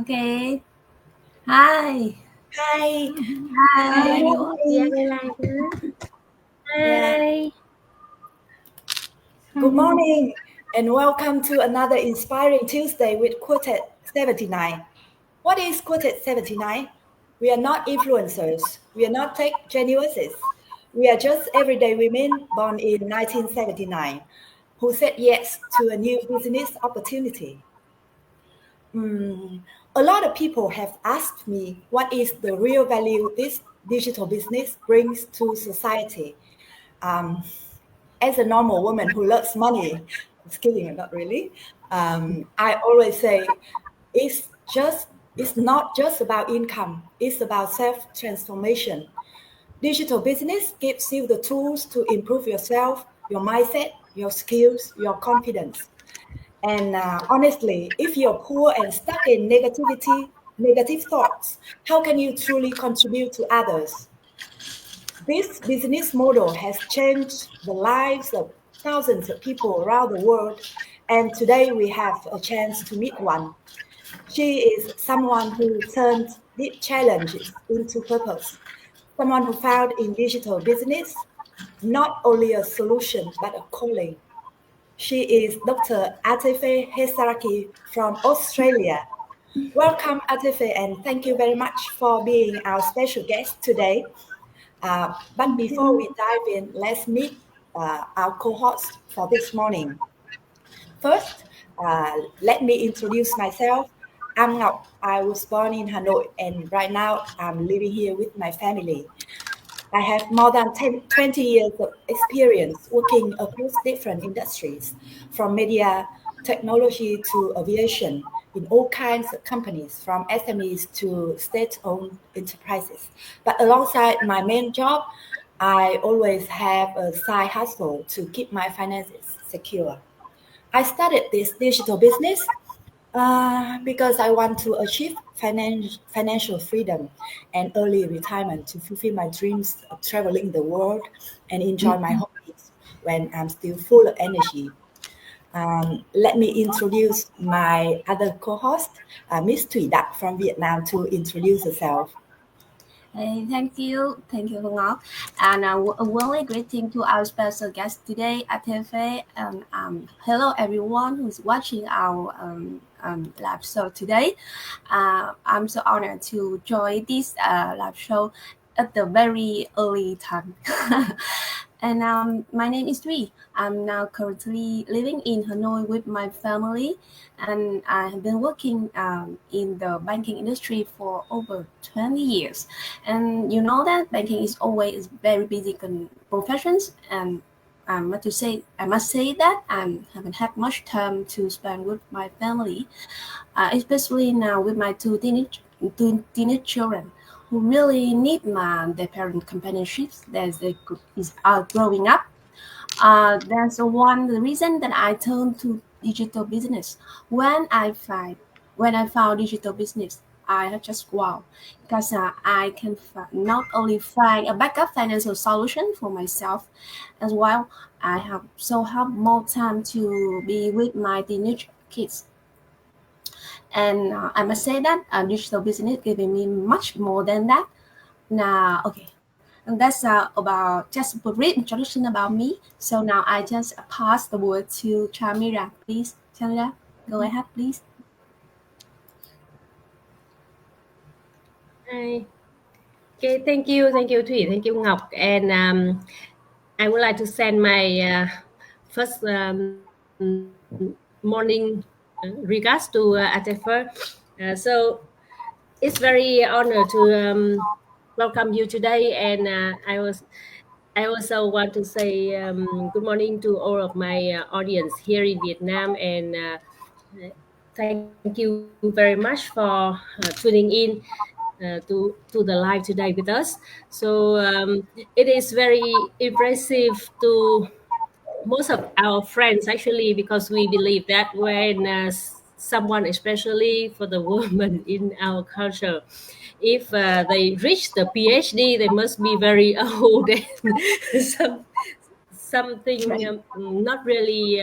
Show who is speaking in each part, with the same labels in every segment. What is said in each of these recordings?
Speaker 1: Okay. Hi.
Speaker 2: Hi.
Speaker 1: Hi.
Speaker 2: Good morning.
Speaker 1: Yeah.
Speaker 3: Hi.
Speaker 2: Good morning, and welcome to another inspiring Tuesday with Quartet 79. What is Quartet 79? We are not influencers. We are not tech geniuses. We are just everyday women born in 1979 who said yes to a new business opportunity. A lot of people have asked me what is the real value this digital business brings to society. Um, as a normal woman who loves money, just kidding, not really. I always say it's not just about income. It's about self-transformation. Digital business gives you the tools to improve yourself, your mindset, your skills, your confidence. And honestly, if you're poor and stuck in negative thoughts, how can you truly contribute to others? This business model has changed the lives of thousands of people around the world, and today we have a chance to meet one. She is someone who turned deep challenges into purpose, someone who found in digital business not only a solution but a calling. She is Dr. Atefeh Hesaraki from Australia. Welcome, Atefeh, and thank you very much for being our special guest today. But before we dive in, let's meet our co-host for this morning. First, let me introduce myself. I'm Ngọc. I was born in Hanoi, and right now I'm living here with my family. I have more than 20 years of experience working across different industries, from media, technology to aviation, in all kinds of companies, from SMEs to state-owned enterprises. But alongside my main job, I always have a side hustle to keep my finances secure. I started this digital business because I want to achieve financial freedom and early retirement to fulfill my dreams of traveling the world and enjoy my hobbies when I'm still full of energy. Let me introduce my other co-host, Miss Thủy Dak from Vietnam, to introduce herself.
Speaker 1: Hey, thank you, Ngọc, and a warmly greeting to our special guest today, Atefeh, and hello everyone who's watching our live show today. I'm so honored to join this live show at the very early time. And my name is Thủy. I'm now currently living in Hanoi with my family, and I have been working in the banking industry for over 20 years. And you know that banking is always very busy professions, and I must say that I haven't had much time to spend with my family, especially now with my two teenage children who really need their parent companionships as they are growing up. That's the reason that I turned to digital business. When I found digital business, I have just wow, because I can not only find a backup financial solution for myself, as well I have more time to be with my teenage kids. And I must say that digital business giving me much more than that. Now, okay, and that's about just a brief introduction about me. So now I just pass the word to Chamira, please. Chamira, go ahead, please.
Speaker 3: Hi. Okay, thank you, Thủy, thank you, Ngọc, and I would like to send my first morning regards to Atefeh. So it's very honored to welcome you today, and I also want to say good morning to all of my audience here in Vietnam, and thank you very much for tuning in to the live today with us. So it is very impressive to most of our friends actually, because we believe that when someone, especially for the women in our culture, if they reach the PhD, they must be very old and something not really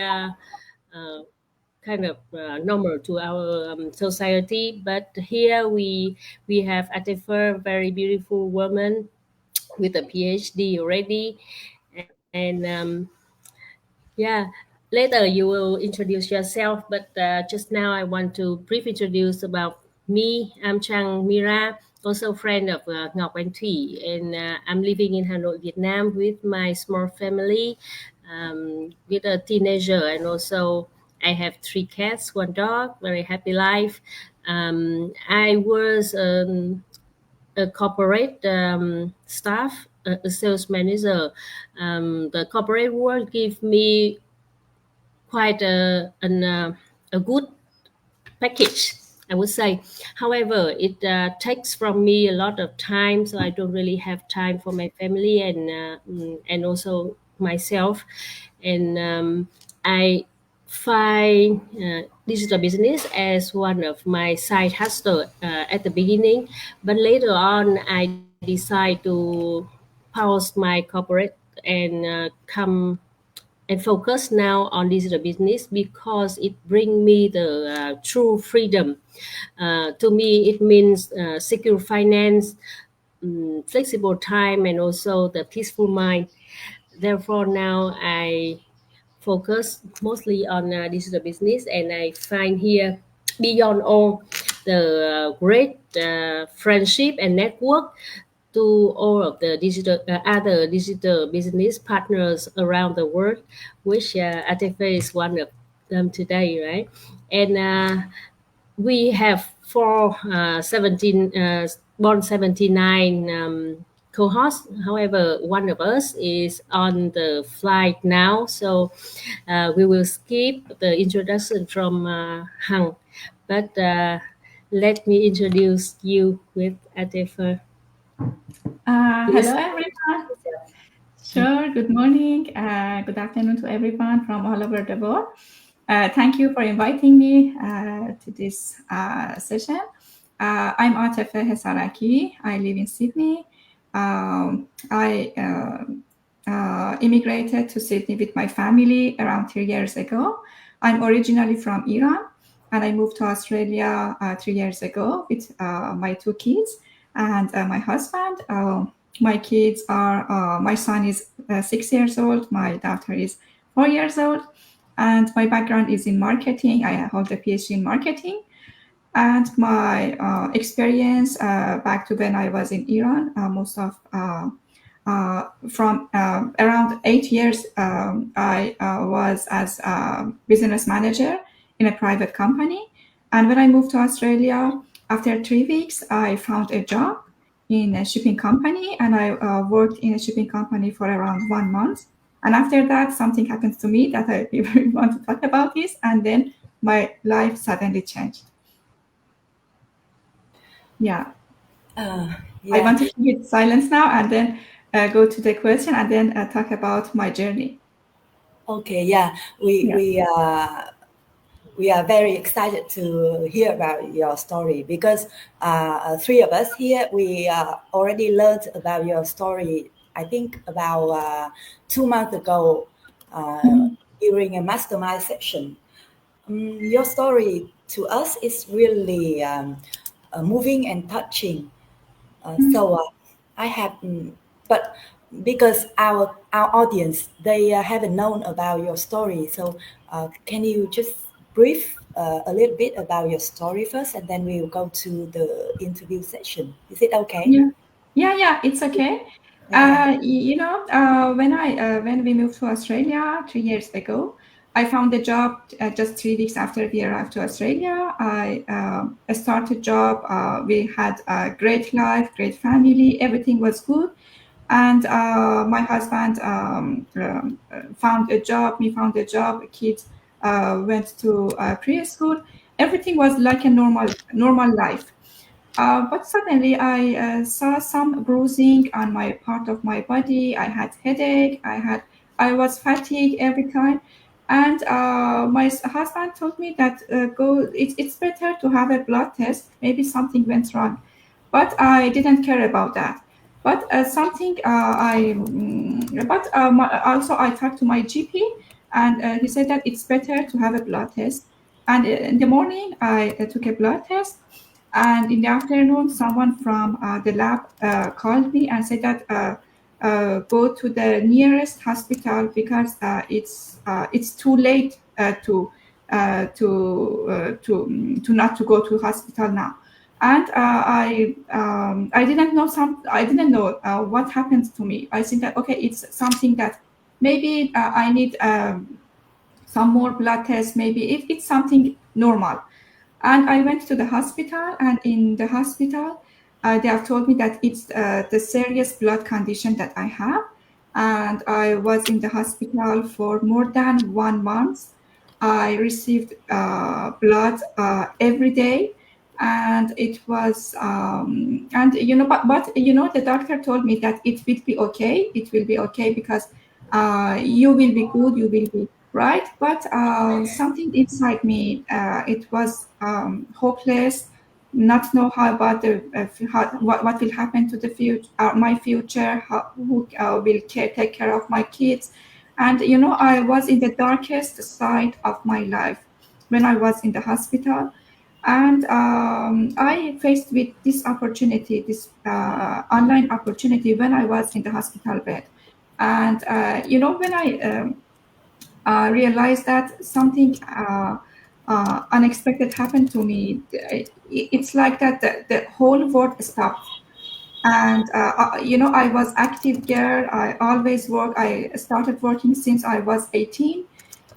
Speaker 3: kind of normal to our society. But here we have Atefeh, very beautiful woman with a PhD already, and yeah, later you will introduce yourself. But just now I want to brief introduce about me. I'm Trang Mira, also friend of Ngọc and Thủy, and I'm living in Hanoi, Vietnam, with my small family, with a teenager, and also I have 3 cats, 1 dog. Very happy life. I was a corporate staff, a sales manager. The corporate world gave me quite a good package, I would say. However, it takes from me a lot of time, so I don't really have time for my family and also myself. And I find digital business as one of my side hustle at the beginning, but later on I decide to pause my corporate and come and focus now on digital business because it bring me the true freedom. To me, it means secure finance, flexible time, and also the peaceful mind. Therefore, now I focus mostly on digital business, and I find here beyond all the great friendship and network to all of the digital other digital business partners around the world, which Atefeh is one of them today, right? And we have 79 co-hosts. However, one of us is on the flight now, so we will skip the introduction from Hằng. But let me introduce you with Atefeh.
Speaker 4: Hello, everyone. Sure. Good morning. Good afternoon to everyone from all over the world. Thank you for inviting me to this session. I'm Atefeh Hesaraki. I live in Sydney. I immigrated to Sydney with my family around 3 years ago. I'm originally from Iran, and I moved to Australia 3 years ago with my 2 kids and my husband. My kids are, my son is 6 years old, my daughter is 4 years old, and my background is in marketing. I hold a PhD in marketing, and my experience back to when I was in Iran, most of from around 8 years, I was as a business manager in a private company. And when I moved to Australia, after 3 weeks, I found a job in a shipping company, and I worked in a shipping company for around 1 month. And after that, something happens to me that I really want to talk about this, and then my life suddenly changed. Yeah. I want to keep it silence now and then go to the question and then talk about my journey.
Speaker 2: Okay, yeah, we are very excited to hear about your story because 3 of us here, we already learned about your story, I think about 2 months ago during a mastermind session. Your story to us is really moving and touching. So I have, but because our audience, they haven't known about your story, so can you just brief a little bit about your story first, and then we'll go to the interview session. Is it okay?
Speaker 4: Yeah, it's okay. When we moved to Australia 3 years ago, I found a job just 3 weeks after we arrived to Australia. I started job. We had a great life, great family. Everything was good. And my husband found a job. We found a job. Kids went to preschool. Everything was like a normal life. But suddenly I saw some bruising on my part of my body. I had headache. I was fatigued every time, and my husband told me that it's better to have a blood test. Maybe something went wrong, but I didn't care about that. But also I talked to my GP, and he said that it's better to have a blood test. And in the morning, I took a blood test. And in the afternoon, someone from the lab called me and said that go to the nearest hospital because it's too late to not to go to hospital now. And I didn't know what happened to me. I think that okay, it's something that maybe I need some more blood tests. Maybe if it's something normal. And I went to the hospital, and in the hospital, they have told me that it's the serious blood condition that I have. And I was in the hospital for more than 1 month. I received blood every day, and it was, and but the doctor told me that it will be okay. It will be okay because you will be good. You will be right. But something inside me, it was hopeless, not know how about what will happen to the future, my future, who will take care of my kids. And I was in the darkest side of my life when I was in the hospital. And I faced with this opportunity, this online opportunity, when I was in the hospital bed. And when I realized that something unexpected happened to me. It's like that the whole world stopped. And I was active girl. I always work. I started working since I was 18.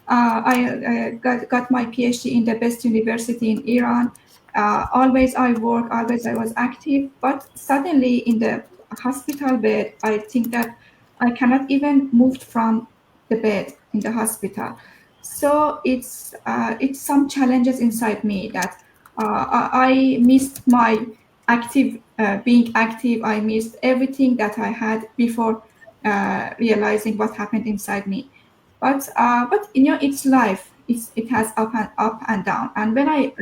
Speaker 4: I got my PhD in the best university in Iran. Always I work, always I was active. But suddenly in the hospital bed, I think that I cannot even move from the bed in the hospital. So it's some challenges inside me that I missed my active being active. I missed everything that I had before realizing what happened inside me. But it's life. It has up and down. And when I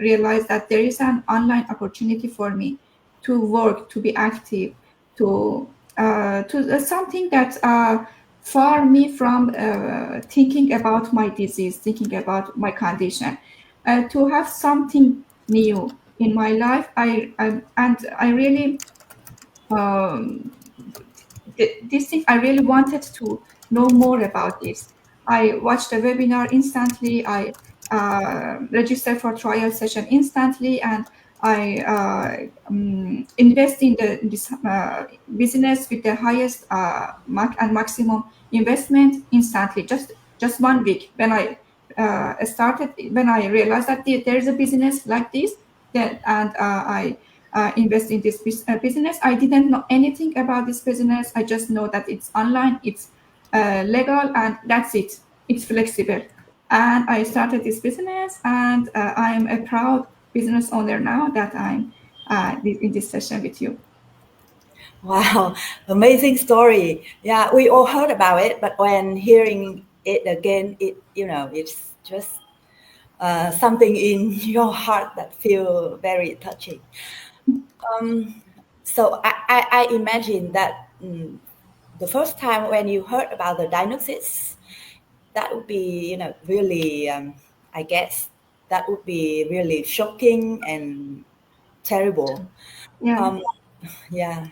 Speaker 4: realized that there is an online opportunity for me to work, to be active, to something that far me from thinking about my disease, thinking about my condition, to have something new in my life. I really um, this thing, I really wanted to know more about this. I watched the webinar instantly. I registered for trial session instantly, and I invest in this business with the highest and maximum investment instantly. Just 1 week when I started, when I realized that there is a business like this, and I invest in this business. I didn't know anything about this business. I just know that it's online, it's legal, and that's it. It's flexible. And I started this business, and I'm a proud business owner now that I'm in this session with you.
Speaker 2: Wow, amazing story. Yeah, we all heard about it, but when hearing it again, it's just something in your heart that feel very touching. So I imagine that the first time when you heard about the diagnosis, that would be, really, I guess that would be really shocking and terrible.
Speaker 4: Yeah.
Speaker 2: Um, yeah.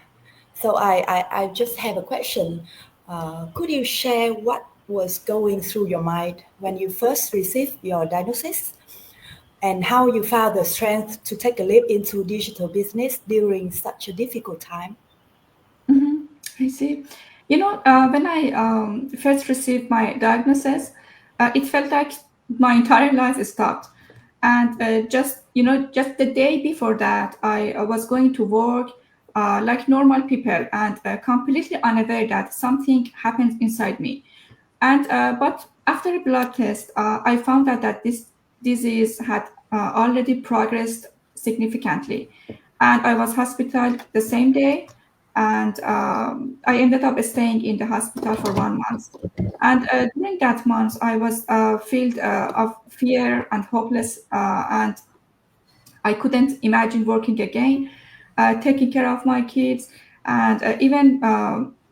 Speaker 2: So I just have a question. Could you share what was going through your mind when you first received your diagnosis, and how you found the strength to take a leap into digital business during such a difficult time?
Speaker 4: Mhm. I see. When I first received my diagnosis, it felt like my entire life stopped. And just the day before that, I was going to work like normal people, and completely unaware that something happened inside me. And but after a blood test, I found out that this disease had already progressed significantly, and I was hospitalized the same day. And I ended up staying in the hospital for 1 month. And during that month, I was filled of fear and hopeless, and I couldn't imagine working again, taking care of my kids, and even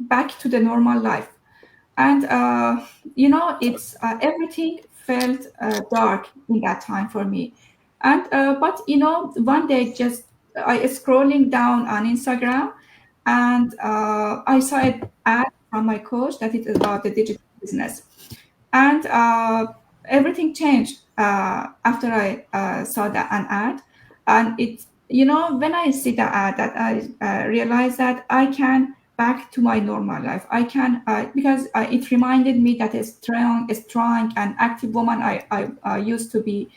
Speaker 4: back to the normal life. And it's everything felt dark in that time for me. And but one day just I scrolling down on Instagram, and I saw an ad from my coach that it is about the digital business, and everything changed after I saw that an ad. And it when I see the ad, that I realized that I can back to my normal life. I can because it reminded me that a strong and active woman I used to be.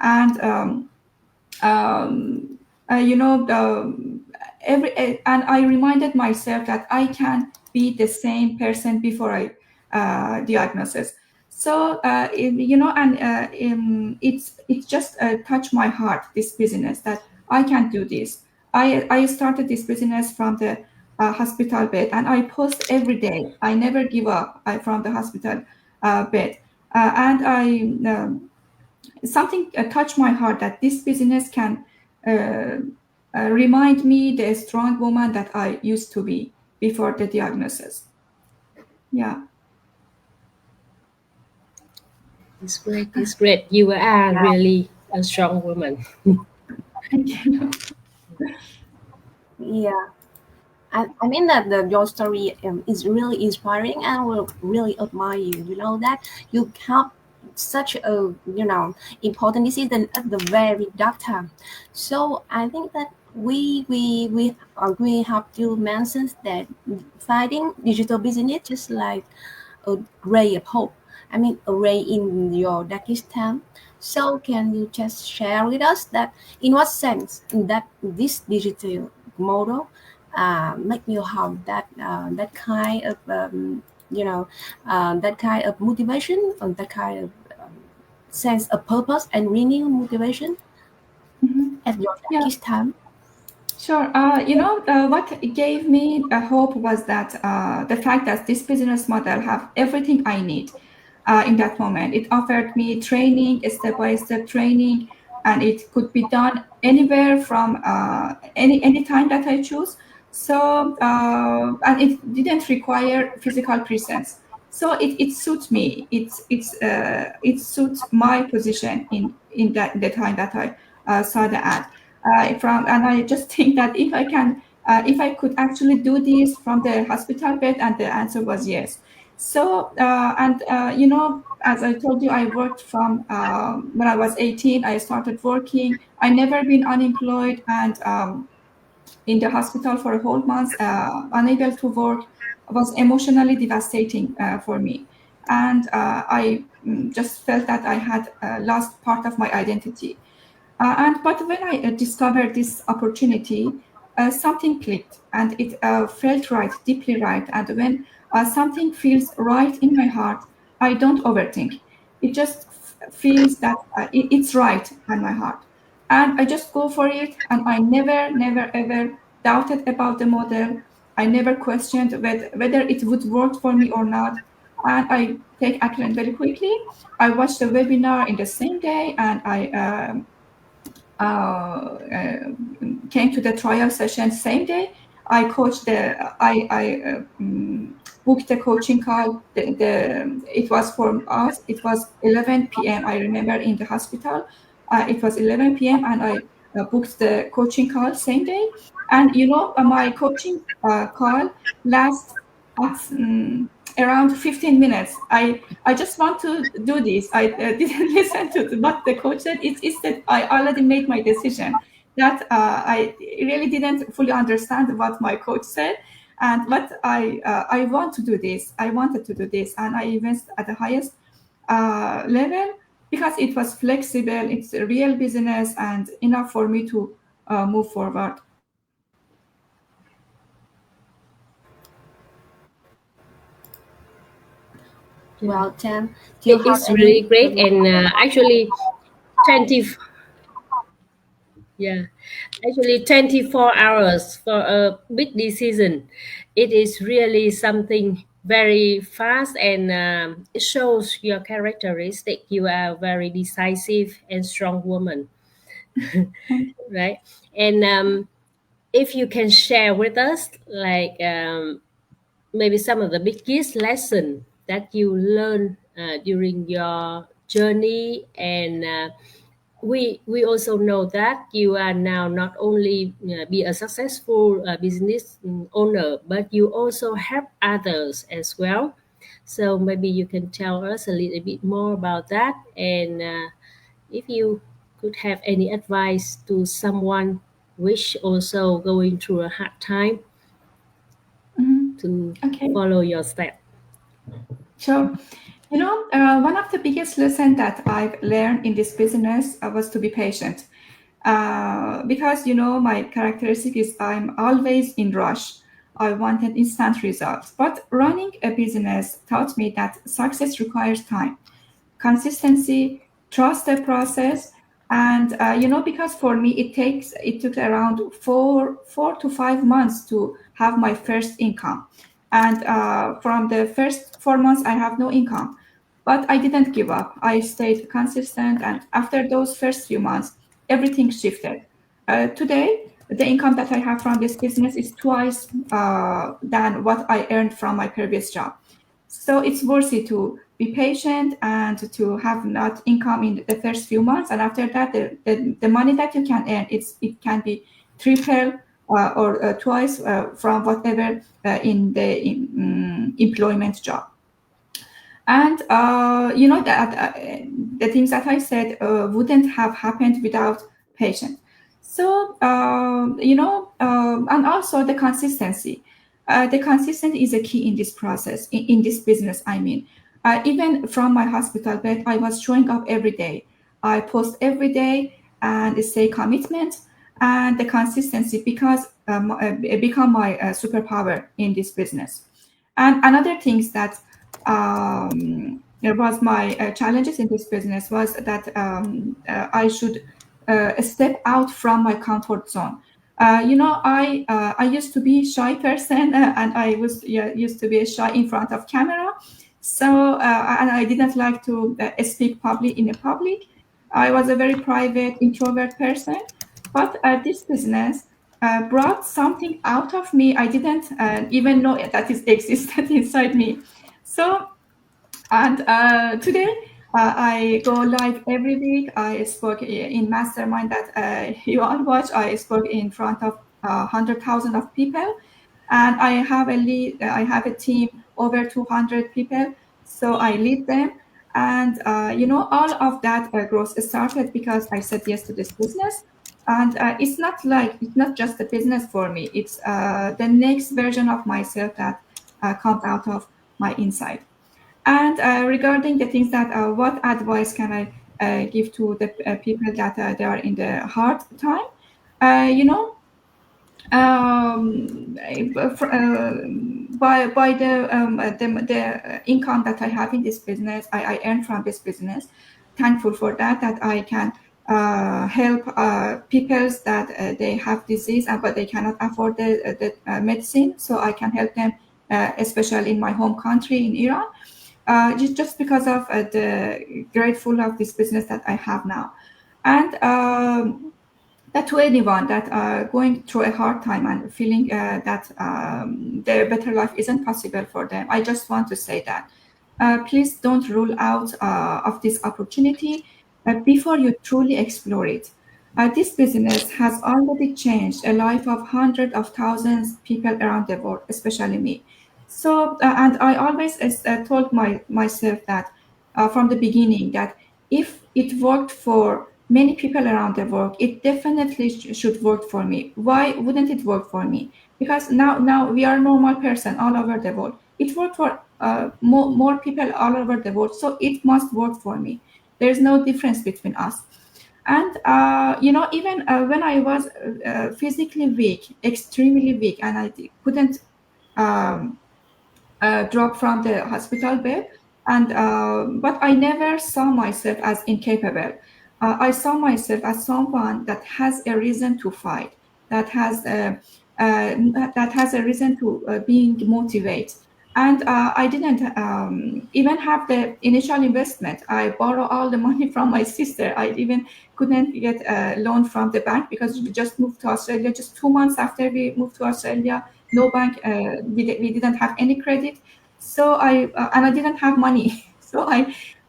Speaker 4: And um, every and I reminded myself that I can be the same person before I diagnosis. So and it's just touched my heart, this business, that I can do this. I started this business from the hospital bed, and I post every day. I never give up from the hospital bed, and I something touched my heart that this business can uh, remind me the strong woman that I used to be before the diagnosis. Yeah.
Speaker 3: It's great. It's great. You are really a strong woman.
Speaker 4: Thank you.
Speaker 1: Yeah. I mean that your story is really inspiring, and will really admire you. You know that you have such a important decision at the very dark time. So I think that we have to mention that fighting digital business just like a ray of hope. I mean, a ray in your darkest time. So can you just share with us that in what sense that this digital model make you have that kind of that kind of motivation, or that kind of sense of purpose and renewed motivation
Speaker 4: Mhm.
Speaker 1: at your
Speaker 4: Yeah.
Speaker 1: darkest time?
Speaker 4: Sure. What gave me hope was that the fact that this business model have everything I need in that moment. It offered me training, step-by-step training, and it could be done anywhere from any time that I choose. So and it didn't require physical presence. So it suits me. It suits my position in that the time that I saw the ad from. And I just think that if I could actually do this from the hospital bed, and the answer was yes. So and as I told you, I worked from when I was 18. I started working. I never been unemployed, and in the hospital for a whole month, unable to work, was emotionally devastating for me. And I just felt that I had lost part of my identity. And but when I discovered this opportunity, something clicked, and it felt right, deeply right. And when something feels right in my heart, I don't overthink. It just feels that it's right in my heart, and I just go for it. And I never, never, ever doubted about the model. I never questioned whether it would work for me or not. And I take action very quickly. I watched the webinar in the same day, and I came to the trial session same day. I coached I booked the coaching call. It was for us. It was 11 p.m. I remember in the hospital. It was 11 p.m. and I booked the coaching call same day. And my coaching call lasts at around 15 minutes. I just want to do this. I didn't listen to what the coach said. It's that I already made my decision. That I really didn't fully understand what my coach said, and what I want to do this. I wanted to do this, and I invest at the highest level because it was flexible. It's a real business and enough for me to move forward.
Speaker 3: Yeah.
Speaker 1: Well, Tam, do you have
Speaker 3: It's
Speaker 1: any
Speaker 3: really great, and actually 20 yeah, actually 24 hours for a big decision. It is really something very fast, and it shows your characteristic. You are a very decisive and strong woman,
Speaker 4: Thank
Speaker 3: right? And if you can share with us, like maybe some of the biggest lesson that you learned during your journey, and we also know that you are now not only be a successful business owner, but you also help others as well. So maybe you can tell us a little bit more about that, and if you could have any advice to someone which also going through a hard time to
Speaker 4: Okay.
Speaker 3: follow your step.
Speaker 4: So, one of the biggest lessons that I've learned in this business was to be patient. Because, my characteristic is I'm always in rush. I wanted instant results. But running a business taught me that success requires time, consistency, trust the process, and because for me it took around 4 to 5 months to have my first income, and from the first 4 months I have no income, but I didn't give up. I stayed consistent, and after those first few months, everything shifted. Today, the income that I have from this business is twice than what I earned from my previous job. So it's worth it to be patient and to have not income in the first few months, and after that, the money that you can earn, it can be triple or twice from whatever in the employment job. And that the things that I said wouldn't have happened without patience. So and also the consistency. The consistency is a key in this process, in this business. I mean, even from my hospital bed, I was showing up every day. I post every day and stay commitment, and the consistency because become my superpower in this business. And another things that there was my challenges in this business was that I should step out from my comfort zone. I used to be a shy person, and I was used to be shy in front of camera. So and I didn't like to speak public in a public. I was a very private introvert person, but this business brought something out of me. I didn't even know that it existed inside me. So, and today I go live every week. I spoke in mastermind that you all watch. I spoke in front of 100,000 of people, and I have a lead. I have a team over 200 people. So I lead them, and all of that growth started because I said yes to this business. And it's not just a business for me. It's the next version of myself that comes out of my inside. And regarding the things that, what advice can I give to the people that they are in the hard time? Uh, you know, by the income that I have in this business, I earn from this business. Thankful for that, that I can help people that they have disease but they cannot afford the medicine. So I can help them, especially in my home country in Iran, just because of the grateful of this business that I have now. And that to anyone that are going through a hard time and feeling that their better life isn't possible for them, I just want to say that please don't rule out of this opportunity before you truly explore it. This business has already changed a life of hundreds of thousands of people around the world, especially me. So, and I always told myself that from the beginning that if it worked for many people around the world, it definitely should work for me. Why wouldn't it work for me? Because now we are normal person all over the world. It worked for more people all over the world, so it must work for me. There's no difference between us. And even when I was physically weak, extremely weak, and I couldn't um, drop from the hospital bed, and but I never saw myself as incapable. I saw myself as someone that has a reason to fight, that has that has a reason to being motivated. And I didn't even have the initial investment. I borrow all the money from my sister. I even couldn't get a loan from the bank because we just moved to Australia just 2 months after we moved to Australia. No bank, we didn't have any credit. So I and I didn't have money. So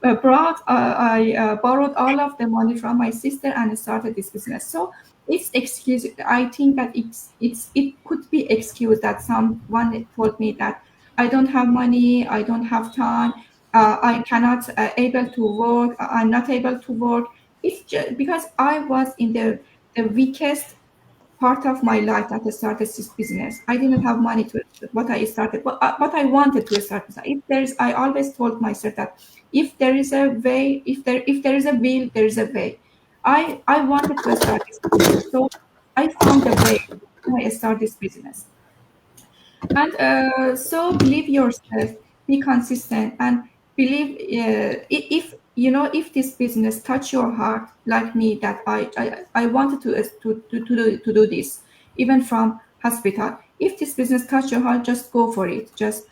Speaker 4: borrowed all of the money from my sister and started this business. So it's excuse. I think that it could be excuse that someone told me that I don't have money, I don't have time, I cannot able to work, I'm not able to work. It's just because I was in the weakest part of my life that I started this business. I didn't have money to what I started, but I wanted to start. If there's, I always told myself that if there is a way, if there is a will, there is a way. I wanted to start this business, so I found a way. I start this business. And so believe yourself, be consistent, and believe if you know if this business touch your heart like me, that I wanted to do this even from hospital. If this business touch your heart, just go for it. Just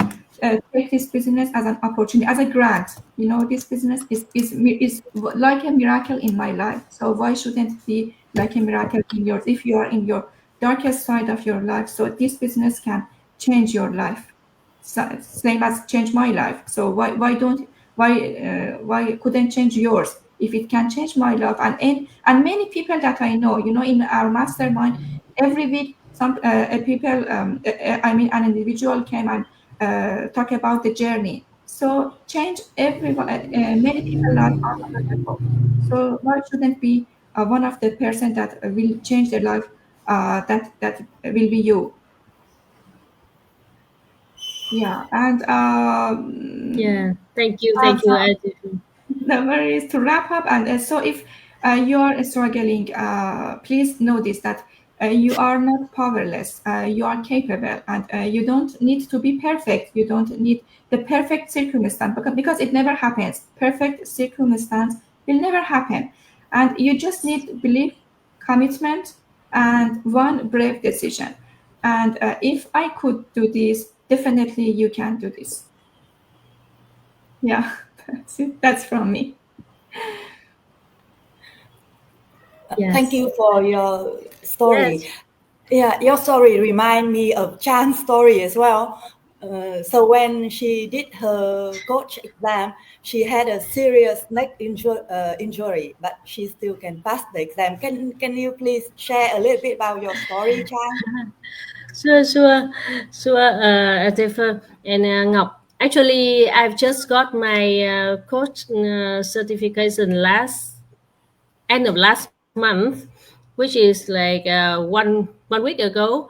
Speaker 4: take this business as an opportunity, as a grant. You know, this business is like a miracle in my life. So why shouldn't it be like a miracle in yours if you are in your darkest side of your life? So this business can change your life, so, same as change my life. So why couldn't change yours? If it can change my life, and many people that I know, you know, in our mastermind every week, some people, I mean an individual came and talk about the journey. So change everyone, many people life are unavoidable. So why shouldn't be one of the person that will change their life, that will be you. Yeah, and
Speaker 3: Yeah, thank you,
Speaker 4: as
Speaker 3: Atefeh.
Speaker 4: the worries to wrap up, and so if you are struggling, please know this, that you are not powerless. You are capable, and you don't need to be perfect. You don't need the perfect circumstance, because it never happens. Perfect circumstance will never happen, and you just need belief, commitment, and one brave decision. And if I could do this, definitely you can do this. Yeah, that's it. That's from me.
Speaker 2: Thank
Speaker 3: Yes,
Speaker 2: you for your story.
Speaker 3: yes,
Speaker 2: Yeah, your story remind me of Chan's story as well. So when she did her coach exam, she had a serious injury, but she still can pass the exam. Can you please share a little bit about your story, Chan?
Speaker 3: sure, sure, sure, Atefeh and Ngọc. Actually, I've just got my coach certification end of last month, which is like one week ago.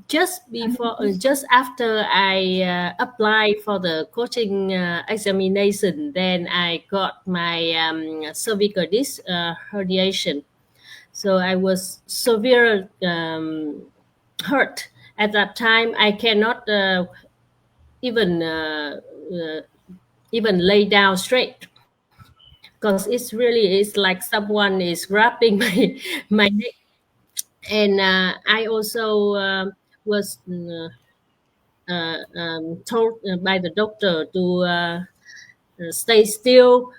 Speaker 3: Just before, just after I applied for the coaching examination, then I got my cervical disc herniation. So I was severe hurt at that time. I cannot even uh, even lay down straight, because it's really is like someone is grabbing my neck. And I also was told by the doctor to stay still,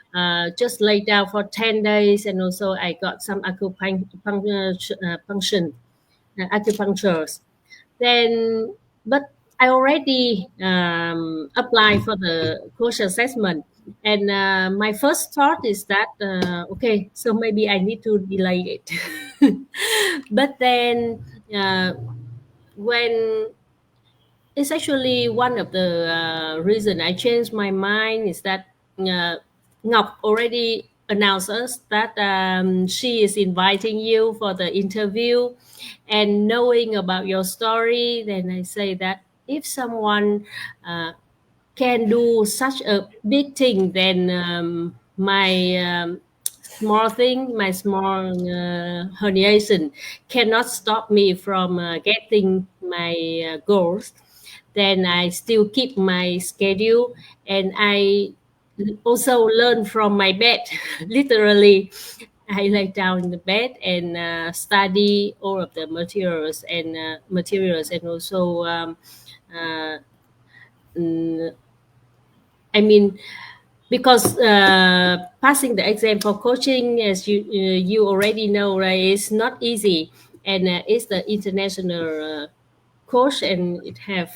Speaker 3: just lay down for 10 days. And also I got some acupunctures. Then, but I already applied for the course assessment, and my first thought is that okay, so maybe I need to delay it. But then when it's actually one of the reason I changed my mind is that uh, Ngọc already announced us that she is inviting you for the interview, and knowing about your story, then I say that if someone uh, can do such a big thing, then my small thing, my small herniation cannot stop me from getting my goals. Then I still keep my schedule, and I also learn from my bed. Literally, I lay down in the bed and study all of the materials, and also uh, mm, I mean, because passing the exam for coaching, as you already know, right, is not easy, and it's the international course, and it have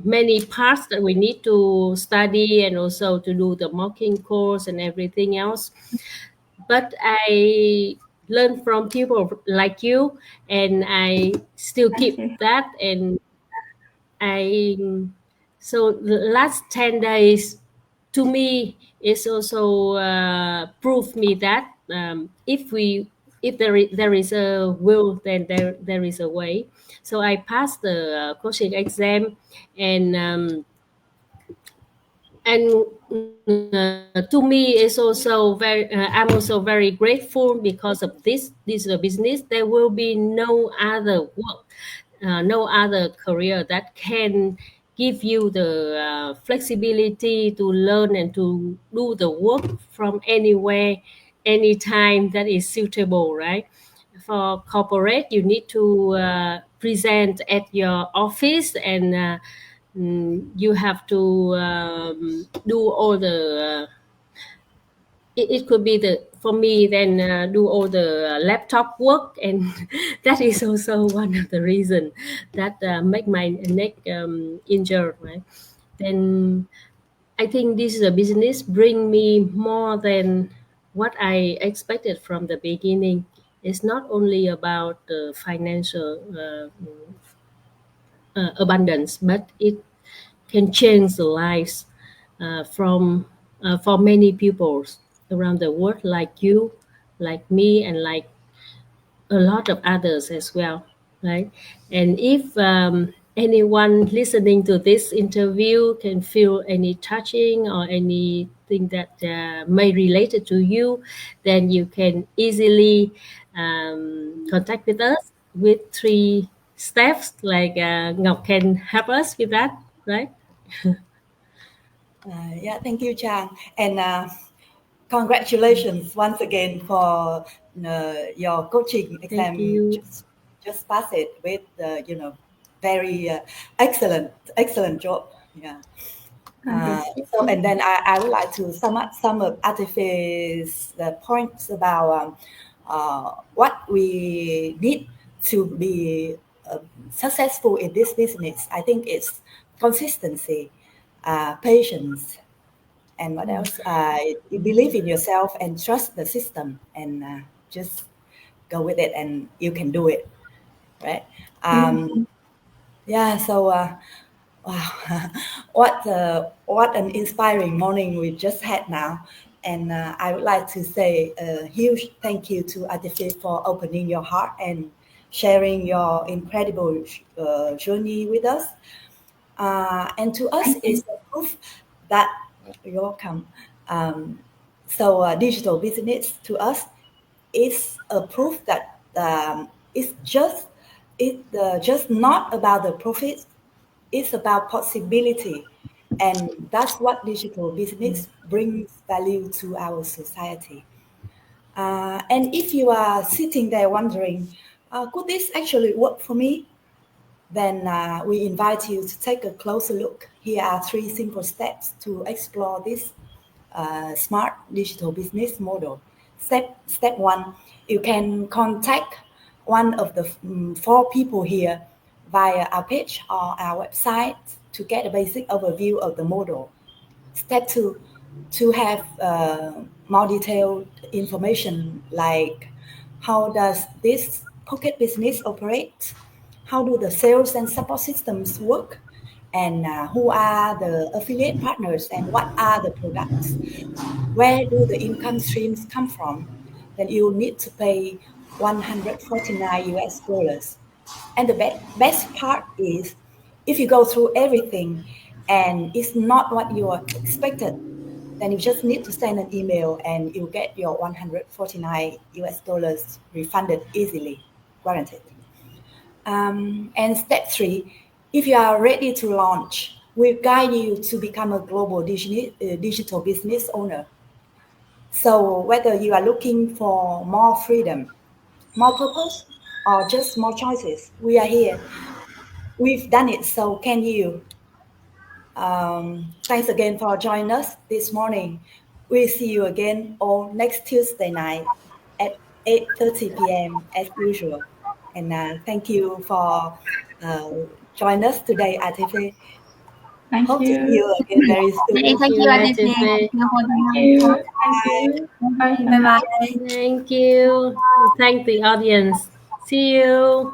Speaker 3: many parts that we need to study and also to do the mocking course and everything else. But I learn from people like you, and I still
Speaker 4: Thank
Speaker 3: keep
Speaker 4: you.
Speaker 3: that. And I so the last 10 days to me is also prove me that if there is a will, then there is a way. So I passed the coaching exam, and to me is also very I'm also very grateful because of this business. There will be no other work, no other career that can give you the flexibility to learn and to do the work from anywhere, anytime that is suitable, right? For corporate, you need to present at your office, and you have to do all the it could be the for me then do all the laptop work, and that is also one of the reason that make my neck injured, right? Then I think this is a business bring me more than what I expected from the beginning. It's not only about the financial abundance, but it can change the lives from for many people around the world, like you, like me, and like a lot of others as well, right? And if anyone listening to this interview can feel any touching or anything that may relate it to you, then you can easily contact with us with 3 steps, like Ngọc can help us with that, right?
Speaker 2: Yeah, thank you, Chang. And congratulations once again for your coaching
Speaker 3: Thank
Speaker 2: exam.
Speaker 3: you.
Speaker 2: Just pass it with very excellent job. Yeah. So, and then I would like to sum up some of Atefeh's points about what we need to be successful in this business. I think it's consistency, patience, and what else? You believe in yourself and trust the system, and just go with it, and you can do it, right? Yeah. So, wow, what an inspiring morning we just had now, and I would like to say a huge thank you to Atefeh for opening your heart and sharing your incredible journey with us. And to us,
Speaker 4: Thank you.
Speaker 2: it's a proof that you're welcome. Digital business to us is a proof that it's just not about the profit. It's about possibility, and that's what digital business brings value to our society. And if you are sitting there wondering, could this actually work for me? Then we invite you to take a closer look. Here are 3 simple steps to explore this smart digital business model. Step 1, you can contact one of the 4 people here via our page or our website to get a basic overview of the model. Step 2, to have more detailed information like how does this pocket business operate? How do the sales and support systems work? And who are the affiliate partners and what are the products? Where do the income streams come from? Then you need to pay 149 US dollars. And the best part is if you go through everything and it's not what you expected, then you just need to send an email and you get your 149 US dollars refunded easily, guaranteed. And step 3, if you are ready to launch, we'll guide you to become a global digital business owner. So whether you are looking for more freedom, more purpose, or just more choices, we are here. We've done it, so can you? Thanks again for joining us this morning. We'll see you again on next Tuesday night at 8:30 p.m. as usual. And thank you for joining us today, Atefeh.
Speaker 4: Thank
Speaker 2: Hope to see
Speaker 4: you.
Speaker 2: you again very soon.
Speaker 1: Hey, thank you, Atefeh.
Speaker 3: Atefeh.
Speaker 1: Thank you for the
Speaker 4: Thank you.
Speaker 1: nice talk.
Speaker 4: Thank you. Bye.
Speaker 1: Bye bye.
Speaker 3: Thank you. Thank the audience. See you.